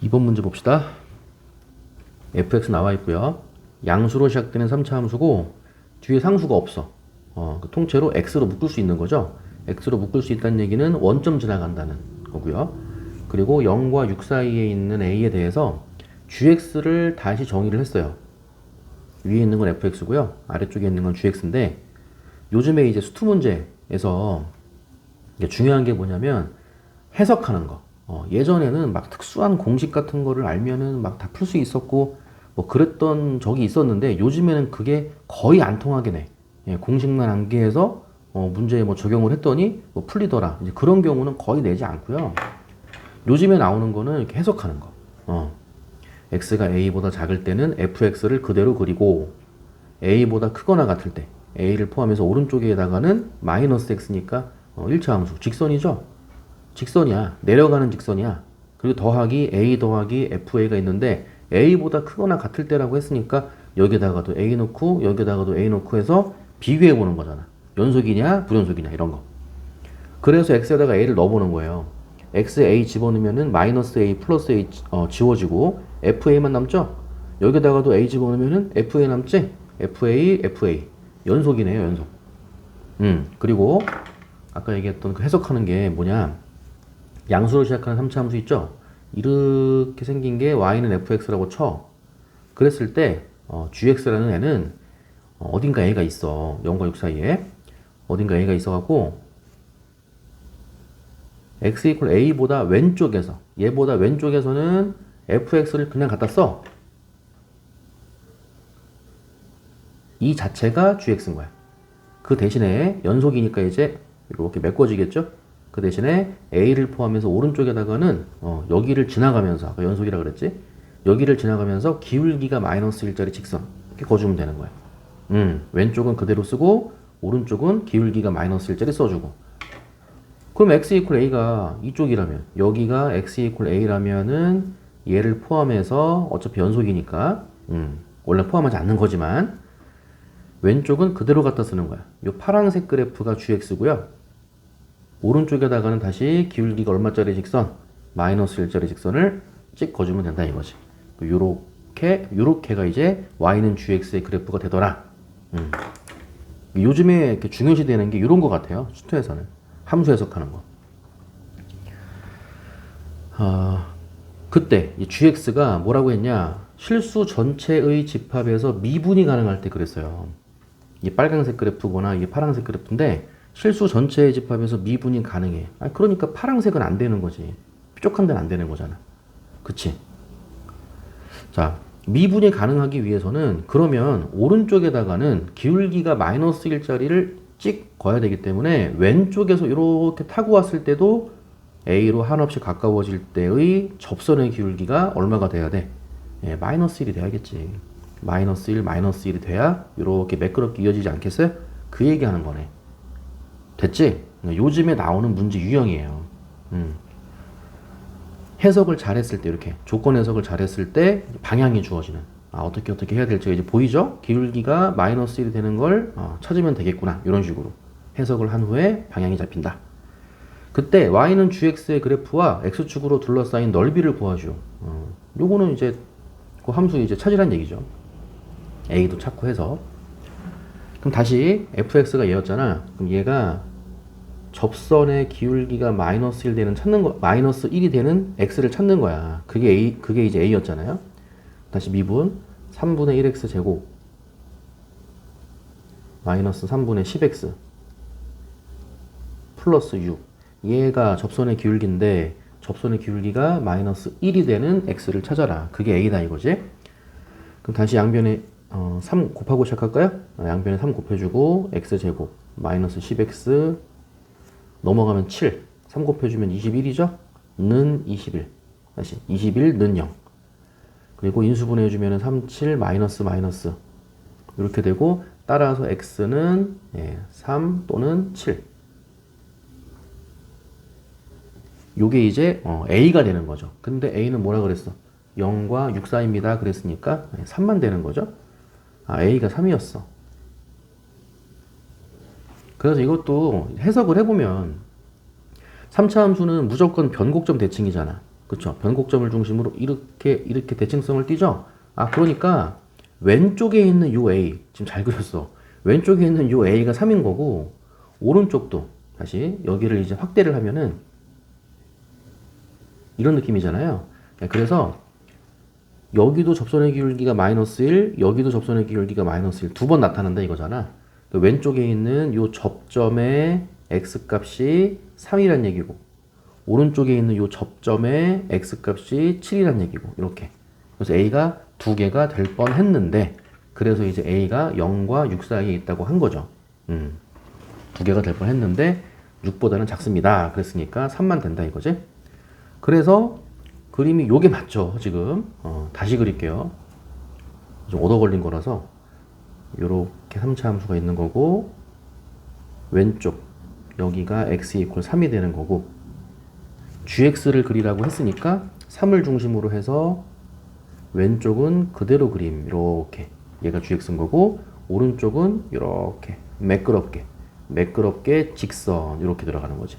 2번 문제 봅시다. fx 나와 있고요. 양수로 시작되는 3차 함수고 뒤에 상수가 없어. 그 통째로 x로 묶을 수 있는 거죠. x로 묶을 수 있다는 얘기는 원점 지나간다는 거고요. 그리고 0과 6 사이에 있는 a에 대해서 gx를 다시 정의를 했어요. 위에 있는 건 fx고요. 아래쪽에 있는 건 gx인데 요즘에 이제 수투 문제에서 중요한 게 뭐냐면 해석하는 거. 예전에는 막 특수한 공식 같은 거를 알면은 막 다 풀 수 있었고 뭐 그랬던 적이 있었는데 요즘에는 그게 거의 안 통하게 돼. 예, 공식만 암기해서 문제에 뭐 적용을 했더니 뭐 풀리더라. 이제 그런 경우는 거의 내지 않고요. 요즘에 나오는 거는 이렇게 해석하는 거. x가 a보다 작을 때는 fx를 그대로 그리고 a보다 크거나 같을 때 a를 포함해서 오른쪽에다가는 마이너스 x니까 1차 함수 직선이죠. 직선이야. 내려가는 직선이야. 그리고 더하기 a 더하기 fa가 있는데 a보다 크거나 같을 때라고 했으니까 여기다가도 a 넣고 여기다가도 a 넣고 해서 비교해 보는 거잖아. 연속이냐 불연속이냐 이런 거. 그래서 x에다가 a를 넣어보는 거예요. x a 집어넣으면은 마이너스 a 플러스 a 지워지고 fa만 남죠. 여기다가도 a 집어넣으면은 fa 남지. fa 연속이네요. 연속. 그리고 아까 얘기했던 그 해석하는 게 뭐냐. 양수로 시작하는 3차 함수 있죠? 이렇게 생긴 게 y는 fx라고 쳐. 그랬을 때 gx라는 애는 어딘가 a가 있어. 0과 6 사이에. 어딘가 a가 있어갖고 x 이퀄 a보다 왼쪽에서 얘보다 왼쪽에서는 fx를 그냥 갖다 써. 이 자체가 gx인 거야. 그 대신에 연속이니까 이제 이렇게 메꿔지겠죠? 그 대신에 a를 포함해서 오른쪽에다가는 여기를 지나가면서 아까 연속이라 그랬지? 여기를 지나가면서 기울기가 마이너스 1짜리 직선 이렇게 거주면 되는 거야. 왼쪽은 그대로 쓰고 오른쪽은 기울기가 마이너스 1짜리 써주고. 그럼 x 이퀄 a가 이쪽이라면 여기가 x 이퀄 a라면은 얘를 포함해서 어차피 연속이니까 원래 포함하지 않는 거지만 왼쪽은 그대로 갖다 쓰는 거야. 이 파란색 그래프가 gx고요. 오른쪽에다가는 다시 기울기가 얼마짜리 직선? 마이너스 1짜리 직선을 찍 거주면 된다 이거지. 요렇게가 이제 y는 gx의 그래프가 되더라. 요즘에 이렇게 중요시 되는 게 이런 거 같아요. 수투에서는. 함수 해석하는 거. 그때 이 gx가 뭐라고 했냐? 실수 전체의 집합에서 미분이 가능할 때 그랬어요. 이 빨간색 그래프거나 이게 파란색 그래프인데 실수 전체의 집합에서 미분이 가능해. 그러니까 파란색은 안 되는 거지. 뾰족한 데는 안 되는 거잖아. 그치? 자, 미분이 가능하기 위해서는 그러면 오른쪽에다가는 기울기가 마이너스 1짜리를 찍 거야 되기 때문에 왼쪽에서 이렇게 타고 왔을 때도 A로 한없이 가까워질 때의 접선의 기울기가 얼마가 돼야 돼? 예, 마이너스 1이 돼야겠지. 마이너스 1, 마이너스 1이 돼야 이렇게 매끄럽게 이어지지 않겠어요? 그 얘기하는 거네. 됐지? 요즘에 나오는 문제 유형이에요. 해석을 잘했을 때 이렇게 조건 해석을 잘했을 때 방향이 주어지는 어떻게 해야 될지가 이제 보이죠? 기울기가 마이너스 1이 되는 걸 찾으면 되겠구나 이런 식으로 해석을 한 후에 방향이 잡힌다. 그때 y는 gx의 그래프와 x축으로 둘러싸인 넓이를 구하죠. 요거는 이제 그 함수 이제 찾으란 얘기죠. a도 찾고 해서 그럼 다시 fx가 얘였잖아. 그럼 얘가 접선의 기울기가 마이너스 1 되는 찾는 거 마이너스 1이 되는 x를 찾는 거야. 그게 이제 a였잖아요. 다시 미분 3분의 1x 제곱 마이너스 3분의 10x 플러스 6. 얘가 접선의 기울기인데 접선의 기울기가 마이너스 1이 되는 x를 찾아라. 그게 a다 이거지. 그럼 다시 양변에 3 곱하고 시작할까요? 양변에 3 곱해주고 x제곱 마이너스 10x 넘어가면 7 3 곱해주면 21이죠? 는 21 다시 21 는 0 그리고 인수분해 해주면 3, 7 마이너스 이렇게 되고 따라서 x는 3 또는 7 요게 이제 a가 되는 거죠. 근데 a는 뭐라 그랬어? 0과 6 사이입니다 그랬으니까 3만 되는 거죠. a가 3이었어. 그래서 이것도 해석을 해보면 3차 함수는 무조건 변곡점 대칭이잖아. 그쵸? 변곡점을 중심으로 이렇게 대칭성을 띠죠? 아, 그러니까 왼쪽에 있는 요 A, 지금 잘 그렸어. 왼쪽에 있는 요 A가 3인 거고, 오른쪽도, 다시 여기를 이제 확대를 하면은 이런 느낌이잖아요. 그래서 여기도 접선의 기울기가 마이너스 1, 여기도 접선의 기울기가 마이너스 1, 두 번 나타난다 이거잖아. 왼쪽에 있는 요 접점의 x값이 3이란 얘기고, 오른쪽에 있는 요 접점의 x값이 7이란 얘기고, 이렇게. 그래서 a가 두 개가 될 뻔 했는데, 그래서 이제 a가 0과 6 사이에 있다고 한 거죠. 두 개가 될 뻔 했는데 6보다는 작습니다. 그랬으니까 3만 된다 이거지. 그래서 그림이 요게 맞죠 지금. 다시 그릴게요. 좀 얻어 걸린 거라서 요렇게 3차 함수가 있는 거고, 왼쪽 여기가 x 이퀄 3이 되는 거고, gx를 그리라고 했으니까 3을 중심으로 해서 왼쪽은 그대로 그림, 이렇게 얘가 gx인 거고, 오른쪽은 이렇게 매끄럽게 직선 이렇게 들어가는 거지.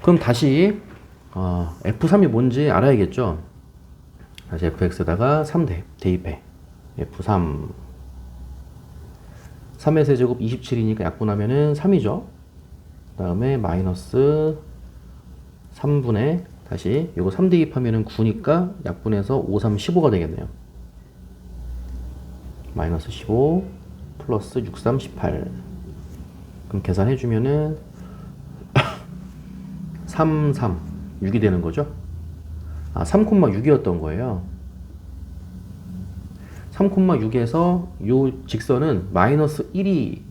그럼 다시 f3이 뭔지 알아야겠죠. 다시 fx에다가 3 대입해. f3 3의 세제곱 27이니까 약분하면은 3이죠. 그 다음에 마이너스 3분의, 다시 이거 3 대입하면은 9니까 약분해서 5, 3, 15가 되겠네요. 마이너스 15 플러스 6, 3, 18. 그럼 계산해주면은 3, 3, 6이 되는 거죠. 3,6이었던 거예요. 3,6에서 요 직선은 마이너스 1이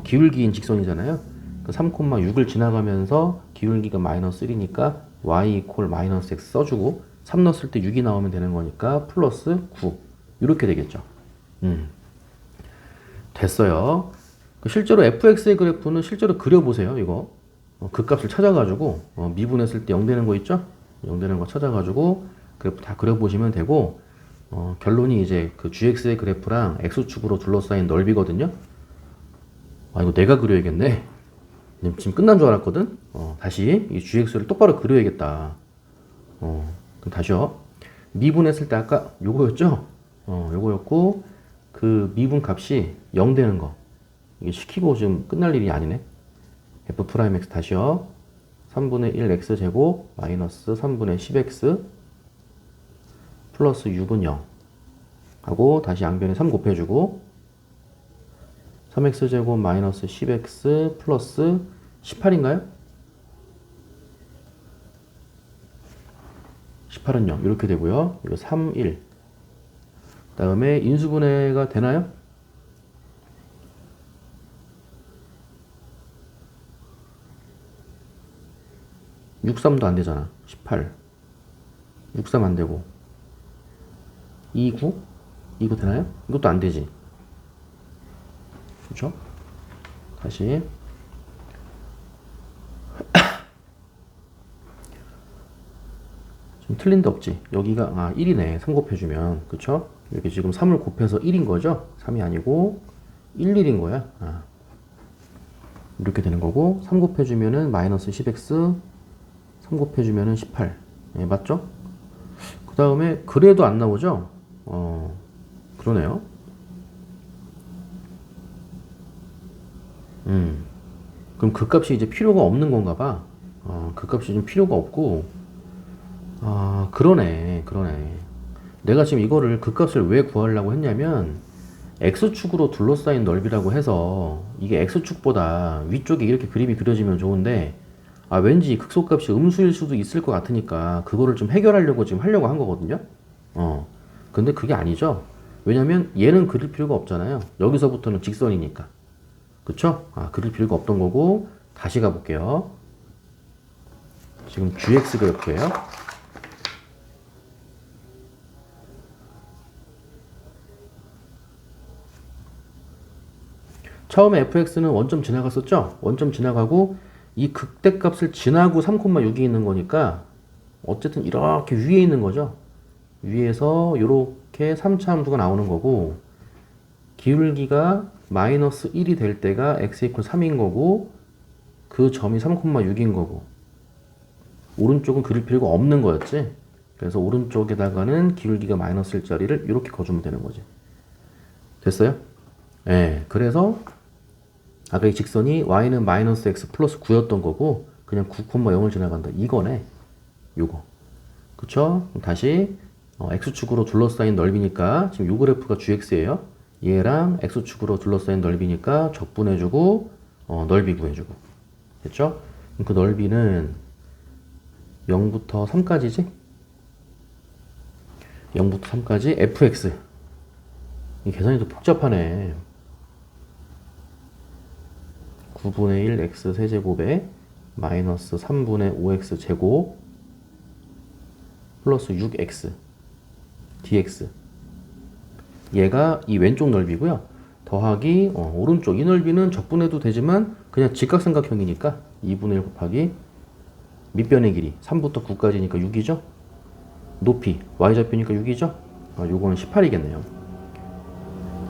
기울기인 직선이잖아요. 3,6을 지나가면서 기울기가 마이너스 1이니까 y 이퀄 마이너스 x 써주고, 3 넣었을 때 6이 나오면 되는 거니까 플러스 9 이렇게 되겠죠. 됐어요. 실제로 fx의 그래프는 실제로 그려보세요. 이거 극값을 찾아가지고 미분했을 때 0 되는 거 있죠? 0 되는 거 찾아가지고 그래프 다 그려보시면 되고, 결론이 이제 그 gx의 그래프랑 x축으로 둘러싸인 넓이거든요. 이거 내가 그려야겠네. 지금 끝난 줄 알았거든. 다시 이 gx를 똑바로 그려야겠다. 그럼 다시요. 미분했을 때 아까 요거였죠? 요거였고, 그 미분 값이 0 되는 거. 이게 시키고 지금 끝날 일이 아니네. f'x 다시요. 3분의 1 x제곱 마이너스 3분의 10x 플러스 6은 0 하고, 다시 양변에 3 곱해주고, 3x제곱 마이너스 10x 플러스 18인가요? 18은 0 이렇게 되고요. 이거 3, 1. 그 다음에 인수분해가 되나요? 6, 3도 안 되잖아. 18. 6, 3 안 되고. 2, 9? 이거 되나요? 이것도 안 되지. 그렇죠? 다시. 좀 틀린 데 없지? 여기가 1이네. 3 곱해주면. 그쵸? 여기 지금 3을 곱해서 1인 거죠? 3이 아니고 1, 1인 거야. 이렇게 되는 거고, 3 곱해주면은 마이너스 10x, 3 곱해주면은 18. 예, 맞죠? 그 다음에 그래도 안 나오죠? 그러네요. 그럼 그 값이 이제 필요가 없는 건가 봐. 그 값이 좀 필요가 없고, 그러네. 내가 지금 이거를 그 값을 왜 구하려고 했냐면, x축으로 둘러싸인 넓이라고 해서 이게 x축보다 위쪽에 이렇게 그림이 그려지면 좋은데, 왠지 극소값이 음수일 수도 있을 것 같으니까 그거를 좀 해결하려고 지금 하려고 한 거거든요. 근데 그게 아니죠. 왜냐면 얘는 그릴 필요가 없잖아요. 여기서부터는 직선이니까. 그쵸? 그릴 필요가 없던 거고, 다시 가볼게요. 지금 gx 그래프예요. 처음에 fx는 원점 지나갔었죠? 원점 지나가고 이 극대값을 지나고 3,6이 있는 거니까 어쨌든 이렇게 위에 있는 거죠. 위에서 이렇게 3차 함수가 나오는 거고, 기울기가 마이너스 1이 될 때가 x 이퀄 3인 거고, 그 점이 3,6인 거고, 오른쪽은 그릴 필요가 없는 거였지. 그래서 오른쪽에다가는 기울기가 마이너스일 자리를 이렇게 거주면 되는 거지. 됐어요? 예. 그래서 아까 이 직선이 y는 마이너스 x 플러스 9였던 거고 그냥 9,0을 지나간다. 이거네. 요거. 그쵸? 다시 x축으로 둘러싸인 넓이니까 지금 요 그래프가 gx예요. 얘랑 x축으로 둘러싸인 넓이니까 적분해주고 넓이 구해주고. 됐죠? 그 넓이는 0부터 3까지지? 0부터 3까지 fx. 이 계산이 더 복잡하네. 9분의 1 x 세제곱에 마이너스 3분의 5x 제곱 플러스 6x dx. 얘가 이 왼쪽 넓이고요. 더하기 오른쪽 이 넓이는 적분해도 되지만 그냥 직각삼각형이니까 2분의 1 곱하기 밑변의 길이 3부터 9까지니까 6이죠. 높이 y좌표니까 6이죠. 요거는 18이겠네요.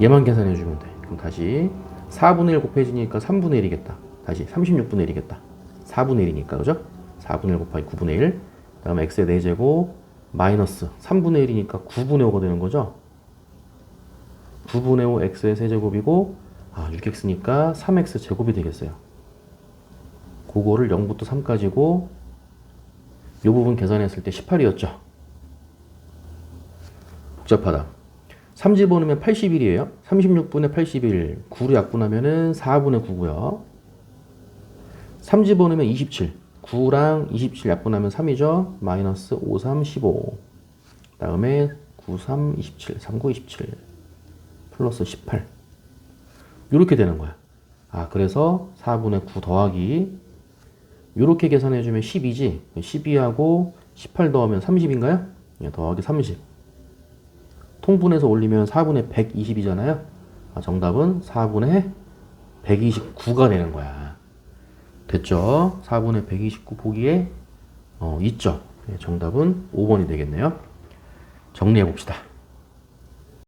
얘만 계산해 주면 돼. 그럼 다시 4분의 1 곱해지니까 3분의 1이겠다. 다시 36분의 1이겠다. 4분의 1이니까 그죠? 4분의 1 곱하기 9분의 1. 그 다음에 x의 4제곱 마이너스 3분의 1이니까 9분의 5가 되는 거죠. 9분의 5 x의 세제곱이고 6x니까 3x 제곱이 되겠어요. 그거를 0부터 3까지고 이 부분 계산했을 때 18이었죠. 복잡하다. 3 집어넣으면 81이에요. 36분의 81. 9로 약분하면은 4분의 9고요. 3 집어넣으면 27. 9랑 27 약분하면 3이죠. 마이너스 5, 3, 15. 그 다음에 9, 3, 27. 3, 9, 27. 플러스 18. 이렇게 되는 거야. 그래서 4분의 9 더하기 이렇게 계산해주면 12지. 12하고 18 더하면 30인가요? 더하기 30. 통분해서 올리면 4분의 120이잖아요. 정답은 4분의 129가 되는 거야. 됐죠? 4분의 129 보기에 있죠. 정답은 5번이 되겠네요. 정리해 봅시다.